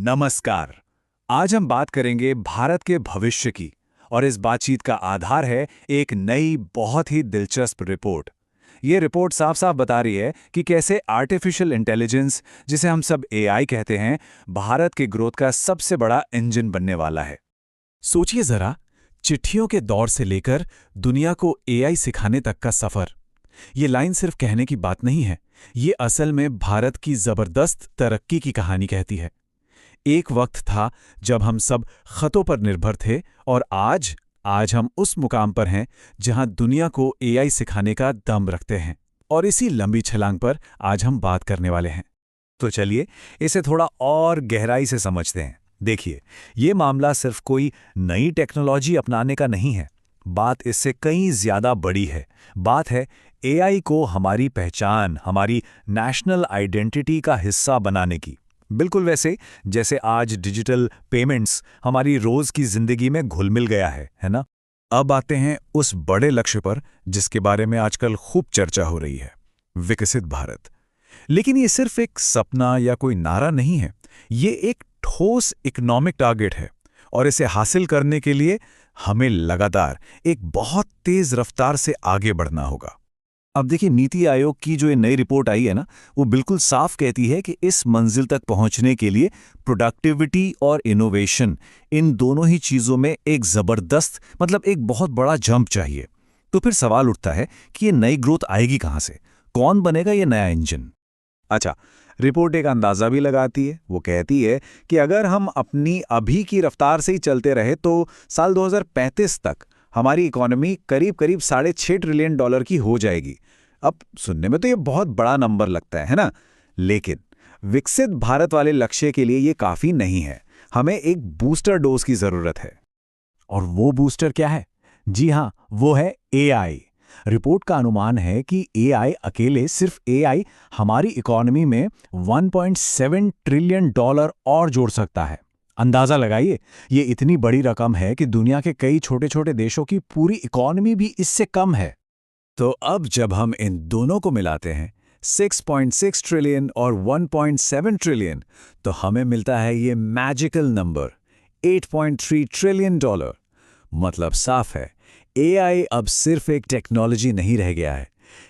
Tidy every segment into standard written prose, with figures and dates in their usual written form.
नमस्कार। आज हम बात करेंगे भारत के भविष्य की और इस बातचीत का आधार है एक नई बहुत ही दिलचस्प रिपोर्ट। ये रिपोर्ट साफ साफ बता रही है कि कैसे आर्टिफिशियल इंटेलिजेंस, जिसे हम सब एआई कहते हैं, भारत के ग्रोथ का सबसे बड़ा इंजन बनने वाला है। सोचिए जरा, चिट्ठियों के दौर से लेकर दुनिया को एआई सिखाने तक का सफर। ये लाइन सिर्फ कहने की बात नहीं है, ये असल में भारत की जबरदस्त तरक्की की कहानी कहती है। एक वक्त था जब हम सब खतों पर निर्भर थे और आज हम उस मुकाम पर हैं जहां दुनिया को एआई सिखाने का दम रखते हैं। और इसी लंबी छलांग पर आज हम बात करने वाले हैं। तो चलिए इसे थोड़ा और गहराई से समझते हैं। देखिए, ये मामला सिर्फ कोई नई टेक्नोलॉजी अपनाने का नहीं है। बात इससे कहीं ज्यादा बड़ी है। बात है एआई को हमारी पहचान, हमारी नेशनल आइडेंटिटी का हिस्सा बनाने की। बिल्कुल वैसे जैसे आज डिजिटल पेमेंट्स हमारी रोज की जिंदगी में घुल मिल गया है ना? अब आते हैं उस बड़े लक्ष्य पर जिसके बारे में आजकल खूब चर्चा हो रही है, विकसित भारत। लेकिन ये सिर्फ एक सपना या कोई नारा नहीं है, ये एक ठोस इकोनॉमिक टारगेट है और इसे हासिल करने के लिए हमें लगातार एक बहुत तेज रफ्तार से आगे बढ़ना होगा। अब देखिए, नीति आयोग की जो ये नई रिपोर्ट आई है ना, वो बिल्कुल साफ कहती है कि इस मंजिल तक पहुंचने के लिए प्रोडक्टिविटी और इनोवेशन, इन दोनों ही चीजों में एक जबरदस्त, मतलब एक बहुत बड़ा जंप चाहिए। तो फिर सवाल उठता है कि ये नई ग्रोथ आएगी कहां से? कौन बनेगा ये नया इंजन? अच्छा, रिपोर्ट एक अंदाजा भी लगाती है। वो कहती है कि अगर हम अपनी अभी की रफ्तार से ही चलते रहे तो साल 2035 तक हमारी इकोनॉमी करीब करीब $6.5 ट्रिलियन की हो जाएगी। अब सुनने में तो ये बहुत बड़ा नंबर लगता है ना? लेकिन विकसित भारत वाले लक्ष्य के लिए ये काफी नहीं है। हमें एक बूस्टर डोज की जरूरत है। और वो बूस्टर क्या है? जी हां, वो है एआई। रिपोर्ट का अनुमान है कि एआई अकेले, सिर्फ एआई, हमारी इकोनॉमी में $1.7 ट्रिलियन और जोड़ सकता है। अंदाजा लगाइए, ये इतनी बड़ी रकम है कि दुनिया के कई छोटे छोटे देशों की पूरी इकोनॉमी भी इससे कम है। तो अब जब हम इन दोनों को मिलाते हैं, 6.6 ट्रिलियन और 1.7 ट्रिलियन, तो हमें मिलता है ये मैजिकल नंबर $8.3 ट्रिलियन। मतलब साफ है, एआई अब सिर्फ एक टेक्नोलॉजी नहीं रह गया है।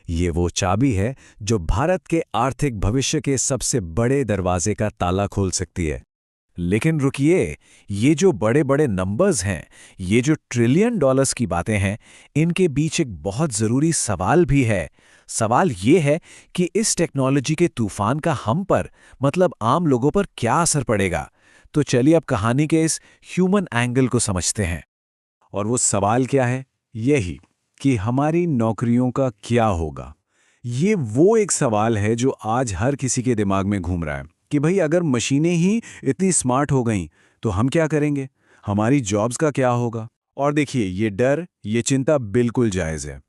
ये वो चाबी है जो भारत के आर्थिक भविष्य के सबसे बड़े दरवाजे का ताला खोल सकती है। लेकिन रुकिए, ये जो बड़े बड़े नंबर्स हैं, ये जो ट्रिलियन डॉलर्स की बातें हैं, इनके बीच एक बहुत ज़रूरी सवाल भी है। सवाल ये है कि इस टेक्नोलॉजी के तूफान का हम पर, मतलब आम लोगों पर क्या असर पड़ेगा। तो चलिए अब कहानी के इस ह्यूमन एंगल को समझते हैं। और वो सवाल क्या है? यही कि हमारी नौकरियों का क्या होगा। ये वो एक सवाल है जो आज हर किसी के दिमाग में घूम रहा है कि भाई, अगर मशीनें ही इतनी स्मार्ट हो गईं तो हम क्या करेंगे? हमारी जॉब्स का क्या होगा? और देखिए, ये डर, ये चिंता बिल्कुल जायज़ है।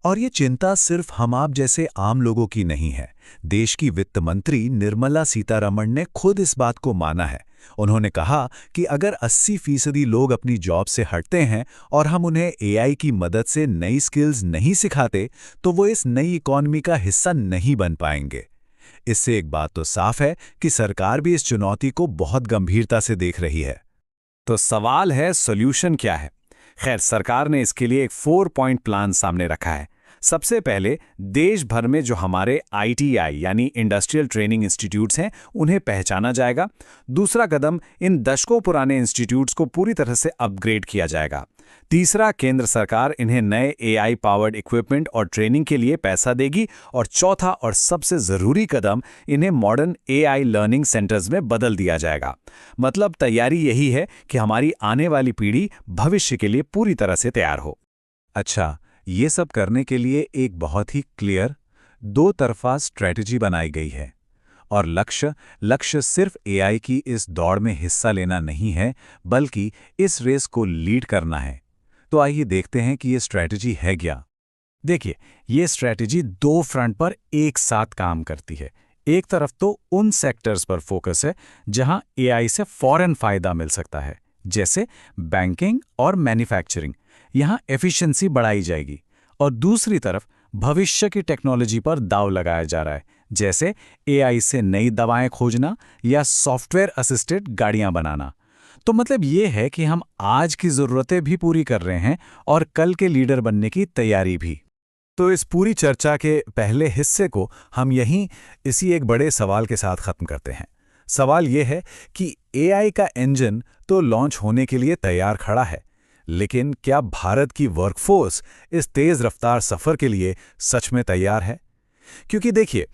और ये चिंता सिर्फ हम आप जैसे आम लोगों की नहीं है। देश की वित्त मंत्री निर्मला सीतारमण ने खुद इस बात को माना है। उन्होंने कहा कि अगर 80% लोग अपनी जॉब से हटते हैं और हम उन्हें एआई की मदद से नई स्किल्स नहीं सिखाते, तो वो इस नई इकॉनमी का हिस्सा नहीं बन पाएंगे। इससे एक बात तो साफ है कि सरकार भी इस चुनौती को बहुत गंभीरता से देख रही है। तो सवाल है, सॉल्यूशन क्या है? खैर, सरकार ने इसके लिए एक 4 पॉइंट प्लान सामने रखा है। सबसे पहले, देश भर में जो हमारे आईटीआई यानी इंडस्ट्रियल ट्रेनिंग इंस्टीट्यूट्स हैं, उन्हें पहचाना जाएगा। दूसरा कदम, इन दशकों पुराने इंस्टीट्यूट्स को पूरी तरह से अपग्रेड किया जाएगा। तीसरा, केंद्र सरकार इन्हें नए एआई पावर्ड इक्विपमेंट और ट्रेनिंग के लिए पैसा देगी। और चौथा और सबसे ज़रूरी कदम, इन्हें मॉडर्न एआई लर्निंग सेंटर्स में बदल दिया जाएगा। मतलब तैयारी यही है कि हमारी आने वाली पीढ़ी भविष्य के लिए पूरी तरह से तैयार हो। अच्छा, ये सब करने के लिए एक बहुत ही क्लियर, दो तरफा स्ट्रेटजी बनाई गई है। और लक्ष्य सिर्फ एआई की इस दौड़ में हिस्सा लेना नहीं है, बल्कि इस रेस को लीड करना है। तो आइए देखते हैं कि ये स्ट्रेटजी है क्या। देखिए, ये स्ट्रेटजी 2 फ्रंट पर एक साथ काम करती है। एक तरफ तो उन सेक्टर्स पर फोकस है जहां एआई से फौरन फायदा मिल सकता है, जैसे बैंकिंग और मैन्युफैक्चरिंग। यहां एफिशिएंसी बढ़ाई जाएगी। और दूसरी तरफ भविष्य की टेक्नोलॉजी पर दांव लगाया जा रहा है, जैसे एआई से नई दवाएं खोजना या सॉफ्टवेयर असिस्टेड गाड़ियां बनाना। तो मतलब ये है कि हम आज की ज़रूरतें भी पूरी कर रहे हैं और कल के लीडर बनने की तैयारी भी। तो इस पूरी चर्चा के पहले हिस्से को हम यहीं इसी एक बड़े सवाल के साथ खत्म करते हैं। सवाल ये है कि एआई का इंजन तो लॉन्च होने के लिए तैयार खड़ा है, लेकिन क्या भारत की वर्कफोर्स इस तेज रफ्तार सफर के लिए सच में तैयार है? क्योंकि देखिए,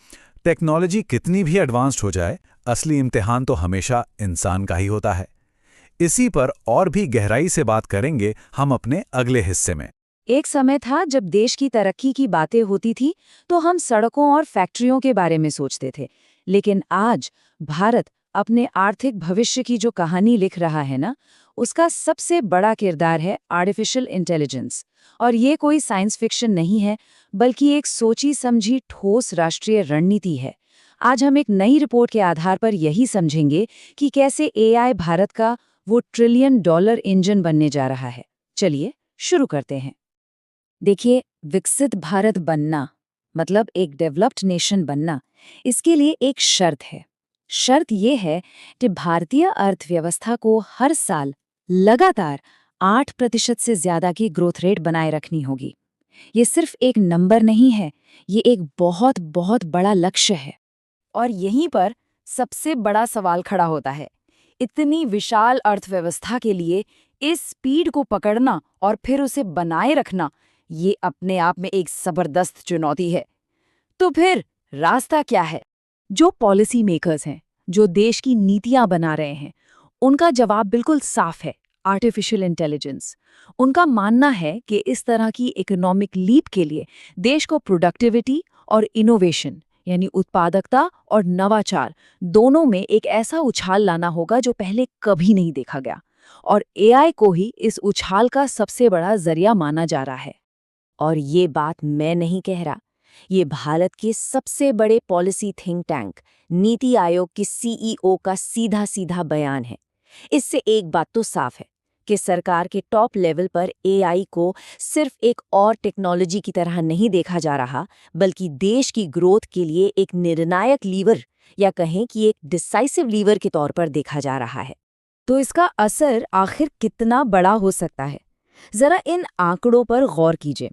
टेक्नोलॉजी कितनी भी एडवांस्ड हो जाए, असली इम्तिहान तो हमेशा इंसान का ही होता है। इसी पर और भी गहराई से बात करेंगे हम अपने अगले हिस्से में। एक समय था जब देश की तरक्की की बातें होती थी तो हम सड़कों और फैक्ट्रियों के बारे में सोचते थे, लेकिन आज भारत अपने आर्थिक भविष्य की जो कहानी लिख रहा है ना, उसका सबसे बड़ा किरदार है आर्टिफिशियल इंटेलिजेंस। और ये कोई साइंस फिक्शन नहीं है, बल्कि एक सोची समझी ठोस राष्ट्रीय रणनीति है। आज हम एक नई रिपोर्ट के आधार पर यही समझेंगे कि कैसे एआई भारत का वो ट्रिलियन डॉलर इंजन बनने जा रहा है। चलिए शुरू करते हैं। देखिए, विकसित भारत बनना मतलब एक डेवलप्ड नेशन बनना, इसके लिए एक शर्त है। शर्त ये है कि भारतीय अर्थव्यवस्था को हर साल लगातार 8% से ज्यादा की ग्रोथ रेट बनाए रखनी होगी। ये सिर्फ एक नंबर नहीं है, ये एक बहुत बहुत बड़ा लक्ष्य है। और यहीं पर सबसे बड़ा सवाल खड़ा होता है। इतनी विशाल अर्थव्यवस्था के लिए इस स्पीड को पकड़ना और फिर उसे बनाए रखना, ये अपने आप में एक जबरदस्त चुनौती है। तो फिर रास्ता क्या है? जो पॉलिसी मेकर्स हैं, जो देश की नीतियां बना रहे हैं, उनका जवाब बिल्कुल साफ है, आर्टिफिशियल इंटेलिजेंस। उनका मानना है कि इस तरह की इकोनॉमिक लीप के लिए देश को प्रोडक्टिविटी और इनोवेशन यानी उत्पादकता और नवाचार दोनों में एक ऐसा उछाल लाना होगा जो पहले कभी नहीं देखा गया। और एआई को ही इस उछाल का सबसे बड़ा जरिया माना जा रहा है। और ये बात मैं नहीं कह रहा, ये भारत के सबसे बड़े policy think tank NITI Aayog के सीईओ का सीधा सीधा बयान है। इससे एक बात तो साफ है कि सरकार के टॉप लेवल पर एआई को सिर्फ एक और टेक्नोलॉजी की तरह नहीं देखा जा रहा, बल्कि देश की ग्रोथ के लिए एक निर्णायक लीवर या कहें कि एक डिसाइसिव लीवर के तौर पर देखा जा रहा है। तो इसका असर आखिर कितना बड़ा हो सकता है? जरा इन आंकड़ों पर गौर कीजिए।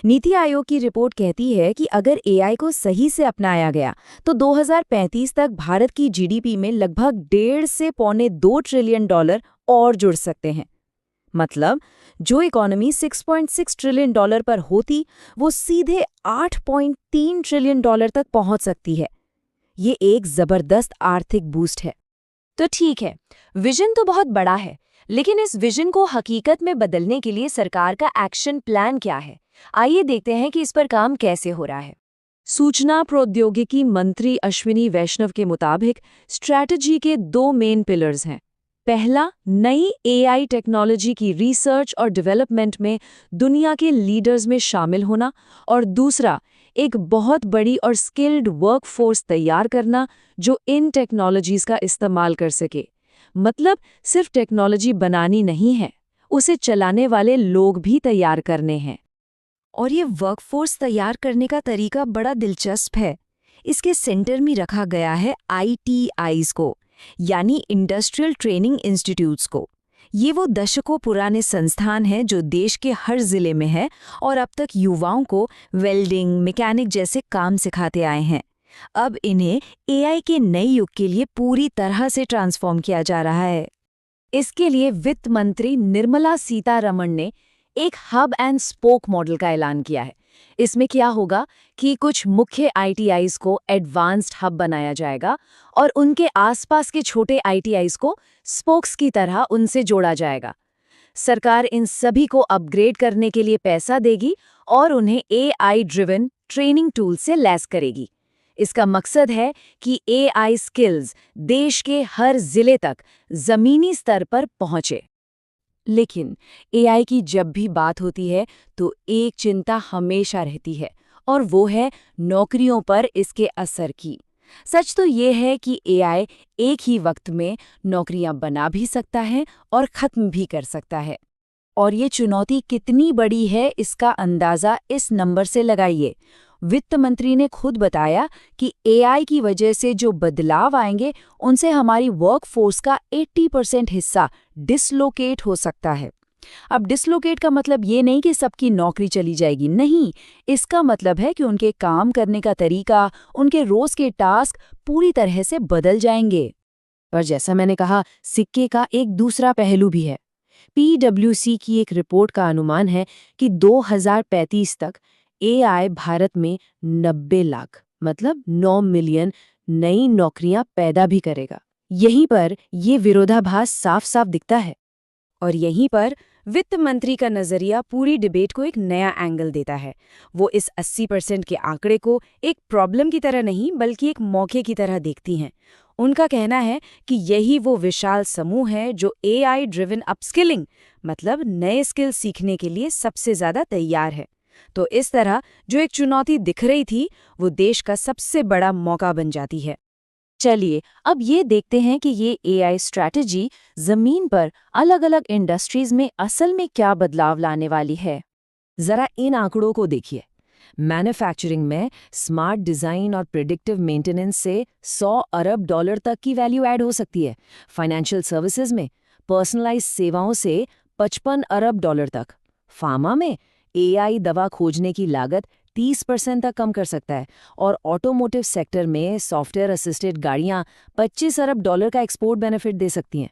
नीति आयोग की रिपोर्ट कहती है कि अगर एआई को सही से अपनाया गया तो 2035 तक भारत की जीडीपी में लगभग 1.5 से $2.25 ट्रिलियन और जुड़ सकते हैं। मतलब जो इकोनॉमी $6.6 ट्रिलियन पर होती, वो सीधे $8.3 ट्रिलियन तक पहुंच सकती है। ये एक जबरदस्त आर्थिक बूस्ट है। तो ठीक है, विजन तो बहुत बड़ा है, लेकिन इस विजन को हकीकत में बदलने के लिए सरकार का एक्शन प्लान क्या है? आइए देखते हैं कि इस पर काम कैसे हो रहा है। सूचना प्रौद्योगिकी मंत्री अश्विनी वैष्णव के मुताबिक स्ट्रैटेजी के 2 मेन पिलर्स हैं। पहला, नई एआई टेक्नोलॉजी की रिसर्च और डेवलपमेंट में दुनिया के लीडर्स में शामिल होना, और दूसरा, एक बहुत बड़ी और स्किल्ड वर्कफोर्स तैयार करना जो इन टेक्नोलॉजीज का इस्तेमाल कर सके। मतलब सिर्फ टेक्नोलॉजी बनानी नहीं है, उसे चलाने वाले लोग भी तैयार करने हैं। और ये वर्कफोर्स तैयार करने का तरीका बड़ा दिलचस्प है। इसके सेंटर में रखा गया है ITIs को, यानी इंडस्ट्रियल ट्रेनिंग इंस्टीट्यूट्स को। ये वो दशकों पुराने संस्थान हैं जो देश के हर जिले में है और अब तक युवाओं को वेल्डिंग, मैकेनिक जैसे काम सिखाते आए हैं। अब इन्हें एआई के नए युग के लिए पूरी तरह से ट्रांसफॉर्म किया जा रहा है। इसके लिए वित्त मंत्री निर्मला सीतारमण ने एक हब एंड स्पोक मॉडल का ऐलान किया है। इसमें क्या होगा कि कुछ मुख्य ITIs को एडवांस्ड हब बनाया जाएगा और उनके आसपास के छोटे ITIs को स्पोक्स की तरह उनसे जोड़ा जाएगा। सरकार इन सभी को अपग्रेड करने के लिए पैसा देगी और उन्हें AI ड्रिवन ट्रेनिंग टूल से लैस करेगी। इसका मकसद है कि AI स्किल्स देश के हर जिले तक जमीनी स्तर पर पहुंचे। लेकिन AI की जब भी बात होती है तो एक चिंता हमेशा रहती है, और वो है नौकरियों पर इसके असर की। सच तो ये है कि AI एक ही वक्त में नौकरियां बना भी सकता है और खत्म भी कर सकता है। और ये चुनौती कितनी बड़ी है, इसका अंदाज़ा इस नंबर से लगाइए। वित्त मंत्री ने खुद बताया कि एआई की वजह से जो बदलाव आएंगे उनसे हमारी वर्कफोर्स का 80% हिस्सा डिसलोकेट हो सकता है। अब डिसलोकेट का मतलब ये नहीं कि सबकी नौकरी चली जाएगी, नहीं, इसका मतलब है कि उनके काम करने का तरीका, उनके रोज के टास्क पूरी तरह से बदल जाएंगे। पर जैसा मैंने कहा, सिक्के का एक दूसरा पहलू भी है। PwC की एक रिपोर्ट का अनुमान है कि 2035 तक एआई भारत में 90 लाख मतलब 9 मिलियन नई नौकरियां पैदा भी करेगा। यहीं पर ये विरोधाभास साफ साफ दिखता है। और यहीं पर वित्त मंत्री का नजरिया पूरी डिबेट को एक नया एंगल देता है। वो इस 80% के आंकड़े को एक प्रॉब्लम की तरह नहीं बल्कि एक मौके की तरह देखती हैं। उनका कहना है कि यही वो विशाल समूह है जो AI ड्रिवन अपस्किलिंग मतलब नए स्किल सीखने के लिए सबसे ज्यादा तैयार है। तो इस तरह जो एक चुनौती दिख रही थी वो देश का सबसे बड़ा मौका बन जाती है। चलिए अब ये देखते हैं कि ये AI स्ट्रैटेजी जमीन पर अलग अलग इंडस्ट्रीज में असल में क्या बदलाव लाने वाली है। जरा इन आंकड़ों को देखिए। मैन्युफैक्चरिंग में स्मार्ट डिजाइन और प्रिडिक्टिव मेंटेनेंस से 100 अरब डॉलर तक की वैल्यू ऐड हो सकती है। फाइनेंशियल सर्विसेज में पर्सनलाइज सेवाओं से 55 अरब डॉलर तक। फार्मा में AI दवा खोजने की लागत 30% तक कम कर सकता है। और ऑटोमोटिव सेक्टर में सॉफ्टवेयर असिस्टेड गाड़ियां 25 अरब डॉलर का एक्सपोर्ट बेनिफिट दे सकती हैं।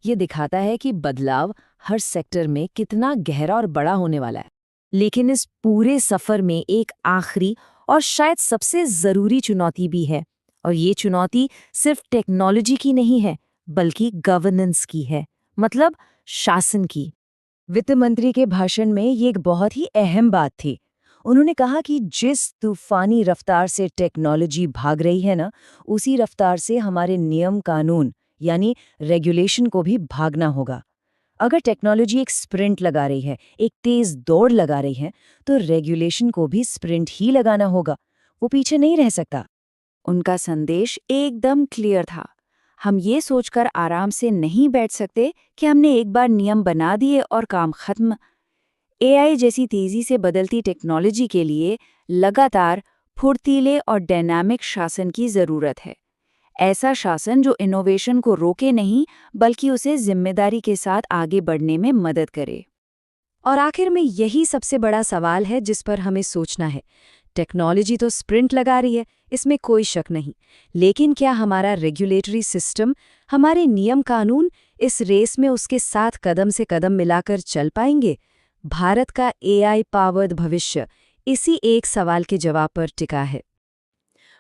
ये दिखाता है कि बदलाव हर सेक्टर में कितना गहरा और बड़ा होने वाला है। लेकिन इस पूरे सफर में एक आखिरी और शायद सबसे जरूरी चुनौती भी है, और ये चुनौती सिर्फ टेक्नोलॉजी की नहीं है बल्कि गवर्नेंस की है, मतलब शासन की। वित्त मंत्री के भाषण में ये एक बहुत ही अहम बात थी। उन्होंने कहा कि जिस तूफानी रफ्तार से टेक्नोलॉजी भाग रही है ना, उसी रफ्तार से हमारे नियम कानून यानी रेगुलेशन को भी भागना होगा। अगर टेक्नोलॉजी एक स्प्रिंट लगा रही है, एक तेज दौड़ लगा रही है, तो रेगुलेशन को भी स्प्रिंट ही लगाना होगा, वो पीछे नहीं रह सकता। उनका संदेश एकदम क्लियर था। हम ये सोचकर आराम से नहीं बैठ सकते कि हमने एक बार नियम बना दिए और काम खत्म। AI जैसी तेजी से बदलती टेक्नोलॉजी के लिए लगातार फुर्तीले और डायनामिक शासन की जरूरत है। ऐसा शासन जो इनोवेशन को रोके नहीं बल्कि उसे जिम्मेदारी के साथ आगे बढ़ने में मदद करे। और आखिर में यही सबसे बड़ा सवाल है जिस पर हमें सोचना है। टेक्नोलॉजी तो स्प्रिंट लगा रही है, इसमें कोई शक नहीं, लेकिन क्या हमारा रेगुलेटरी सिस्टम, हमारे नियम कानून इस रेस में उसके साथ कदम से कदम मिलाकर चल पाएंगे? भारत का AI पावर्ड भविष्य इसी एक सवाल के जवाब पर टिका है।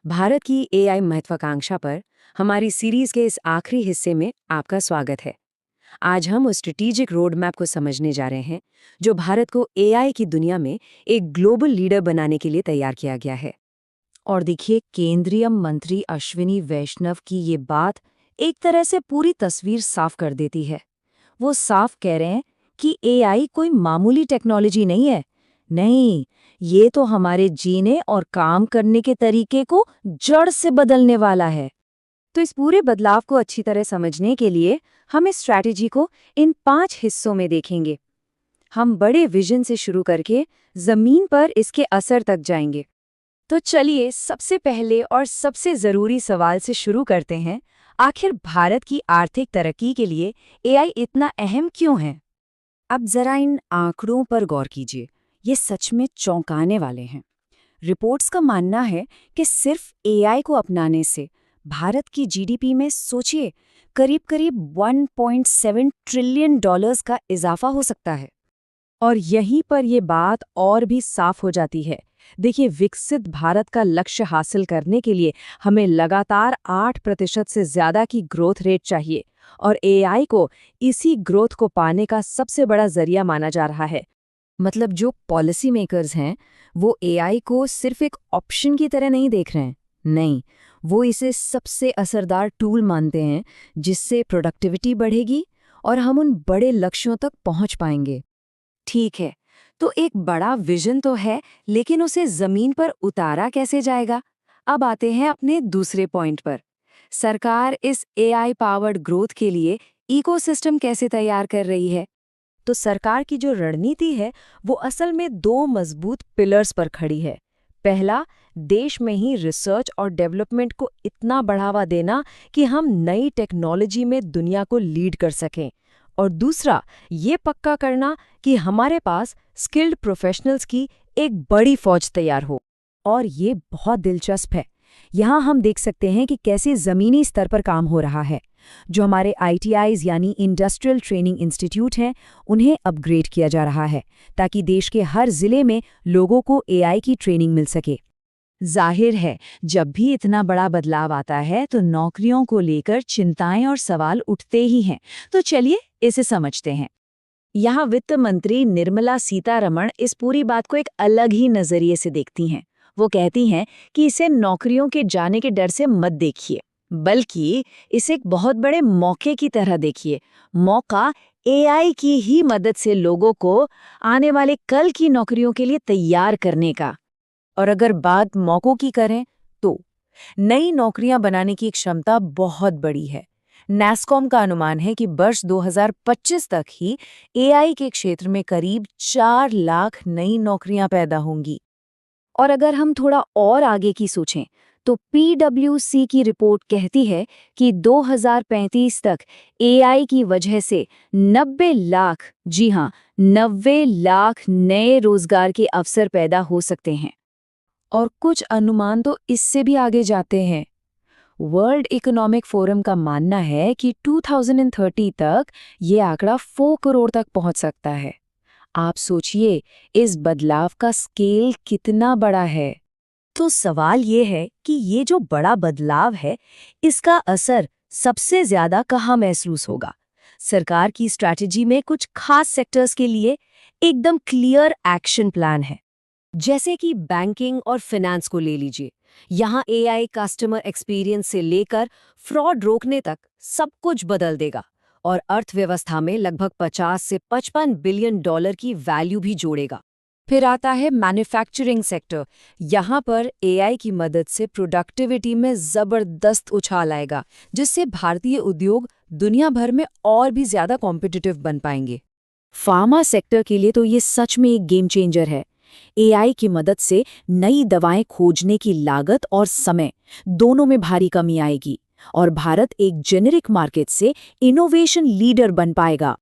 भारत की AI महत्वाकांक्षा पर हमारी सीरीज के इस आखिरी हिस्से में आपका स्वागत है। आज हम उस स्ट्रेटेजिक रोड मैप को समझने जा रहे हैं जो भारत को AI की दुनिया में एक ग्लोबल लीडर बनाने के लिए तैयार किया गया है। और देखिए, केंद्रीय मंत्री अश्विनी वैष्णव की ये बात एक तरह से पूरी तस्वीर साफ कर देती है। वो साफ कह रहे हैं कि AI कोई मामूली टेक्नोलॉजी नहीं है। नहीं, ये तो हमारे जीने और काम करने के तरीके को जड़ से बदलने वाला है। तो इस पूरे बदलाव को अच्छी तरह समझने के लिए हम इस स्ट्रैटेजी को इन 5 हिस्सों में देखेंगे। हम बड़े विजन से शुरू करके जमीन पर इसके असर तक जाएंगे। तो चलिए सबसे पहले और सबसे जरूरी सवाल से शुरू करते हैं। आखिर भारत की आर्थिक तरक्की के लिए AI इतना अहम क्यों है? अब जरा इन आंकड़ों पर गौर कीजिए, ये सच में चौंकाने वाले हैं। रिपोर्ट्स का मानना है कि सिर्फ AI को अपनाने से भारत की GDP में सोचिए करीब 1.7 ट्रिलियन डॉलर्स का इजाफा हो सकता है। और यहीं पर ये बात और भी साफ हो जाती है। देखिए, विकसित भारत का लक्ष्य हासिल करने के लिए हमें लगातार 8% से ज्यादा की ग्रोथ रेट चाहिए, और AI को इसी ग्रोथ को पाने का सबसे बड़ा जरिया माना जा रहा है। मतलब जो पॉलिसी मेकर्स हैं वो AI को सिर्फ एक ऑप्शन की तरह नहीं देख रहे हैं, नहीं, वो इसे सबसे असरदार टूल मानते हैं जिससे प्रोडक्टिविटी बढ़ेगी और हम उन बड़े लक्ष्यों तक पहुंच पाएंगे। ठीक है, तो एक बड़ा विजन तो है, लेकिन उसे जमीन पर उतारा कैसे जाएगा? अब आते हैं अपने दूसरे पॉइंट पर। सरकार इस AI पावर्ड ग्रोथ के लिए इकोसिस्टम कैसे तैयार कर रही है? तो सरकार की जो रणनीति है वो असल में 2 मजबूत पिलर्स पर खड़ी है। पहला, देश में ही रिसर्च और डेवलपमेंट को इतना बढ़ावा देना कि हम नई टेक्नोलॉजी में दुनिया को लीड कर सकें। और दूसरा, ये पक्का करना कि हमारे पास स्किल्ड प्रोफेशनल्स की एक बड़ी फौज तैयार हो। और ये बहुत दिलचस्प है। यहाँ हम देख सकते हैं कि कैसे ज़मीनी स्तर पर काम हो रहा है। जो हमारे ITIs यानी इंडस्ट्रियल ट्रेनिंग इंस्टीट्यूट हैं, उन्हें अपग्रेड किया जा रहा है ताकि देश के हर जिले में लोगों को AI की ट्रेनिंग मिल सके। जाहिर है, जब भी इतना बड़ा बदलाव आता है तो नौकरियों को लेकर चिंताएं और सवाल उठते ही हैं। तो चलिए इसे समझते हैं। यहाँ वित्त मंत्री निर्मला सीतारमण इस पूरी बात को एक अलग ही नजरिए से देखती हैं। वो कहती हैं कि इसे नौकरियों के जाने के डर से मत देखिए, बल्कि इसे एक बहुत बड़े मौके की तरह देखिए। मौका AI की ही मदद से लोगों को आने वाले कल की नौकरियों के लिए तैयार करने का। और अगर बात मौकों की करें तो नई नौकरियां बनाने की क्षमता बहुत बड़ी है। NASSCOM का अनुमान है कि वर्ष 2025 तक ही AI के क्षेत्र में करीब 4 लाख नई नौकरियां पैदा होंगी। और अगर हम थोड़ा और आगे की सोचें तो PwC की रिपोर्ट कहती है कि 2035 तक AI की वजह से 90 लाख, जी हाँ, 90 लाख नए रोजगार के अवसर पैदा हो सकते हैं। और कुछ अनुमान तो इससे भी आगे जाते हैं। वर्ल्ड इकोनॉमिक फोरम का मानना है कि 2030 तक ये आंकड़ा 4 करोड़ तक पहुंच सकता है। आप सोचिए, इस बदलाव का स्केल कितना बड़ा है। तो सवाल ये है कि ये जो बड़ा बदलाव है, इसका असर सबसे ज्यादा कहाँ महसूस होगा? सरकार की स्ट्रैटेजी में कुछ खास सेक्टर्स के लिए एकदम क्लियर एक्शन प्लान है। जैसे कि बैंकिंग और फाइनेंस को ले लीजिए। यहाँ AI कस्टमर एक्सपीरियंस से लेकर फ्रॉड रोकने तक सब कुछ बदल देगा और अर्थव्यवस्था में लगभग 50 से 55 बिलियन डॉलर की वैल्यू भी जोड़ेगा। फिर आता है मैन्युफैक्चरिंग सेक्टर। यहाँ पर AI की मदद से प्रोडक्टिविटी में जबरदस्त उछाल आएगा, जिससे भारतीय उद्योग दुनिया भर में और भी ज्यादा कॉम्पिटिटिव बन पाएंगे। फार्मा सेक्टर के लिए तो ये सच में एक गेम चेंजर है। AI की मदद से नई दवाएं खोजने की लागत और समय दोनों में भारी कमी आएगी और भारत एक जेनेरिक मार्केट से इनोवेशन लीडर बन पाएगा।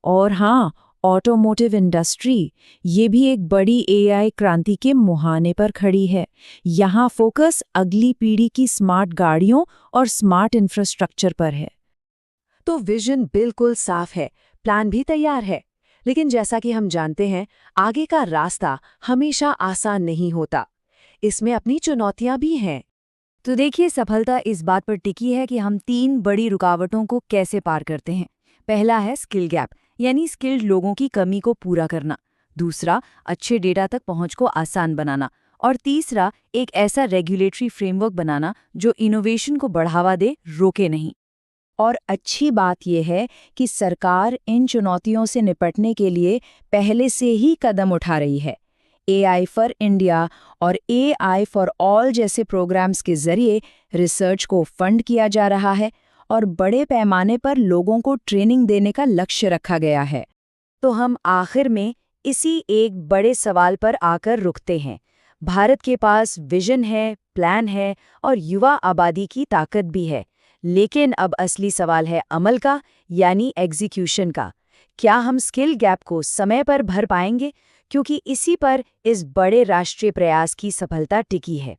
और हाँ, ऑटोमोटिव इंडस्ट्री, ये भी एक बड़ी AI क्रांति के मुहाने पर खड़ी है। यहाँ फोकस अगली पीढ़ी की स्मार्ट गाड़ियों और स्मार्ट इंफ्रास्ट्रक्चर पर है। तो विजन बिल्कुल साफ है, प्लान भी तैयार है। लेकिन जैसा कि हम जानते हैं, आगे का रास्ता हमेशा आसान नहीं होता। इसमें अपनी चुनौतियां भी हैं। तो देखिए, सफलता इस बात पर टिकी है कि हम 3 बड़ी रुकावटों को कैसे पार करते हैं। पहला है स्किल गैप, यानी स्किल्ड लोगों की कमी को पूरा करना। दूसरा, अच्छे डेटा तक पहुंच को आसान बनाना। और तीसरा, एक ऐसा रेगुलेटरी फ्रेमवर्क बनाना जो इनोवेशन को बढ़ावा दे, रोके नहीं। और अच्छी बात यह है कि सरकार इन चुनौतियों से निपटने के लिए पहले से ही कदम उठा रही है। AI फॉर इंडिया और AI फॉर ऑल जैसे प्रोग्राम्स के जरिए रिसर्च को फंड किया जा रहा है और बड़े पैमाने पर लोगों को ट्रेनिंग देने का लक्ष्य रखा गया है। तो हम आखिर में इसी एक बड़े सवाल पर आकर रुकते हैं। भारत के पास विजन है, प्लान है और युवा आबादी की ताकत भी है। लेकिन अब असली सवाल है अमल का, यानी एग्जीक्यूशन का। क्या हम स्किल गैप को समय पर भर पाएंगे? क्योंकि इसी पर इस बड़े राष्ट्रीय प्रयास की सफलता टिकी है।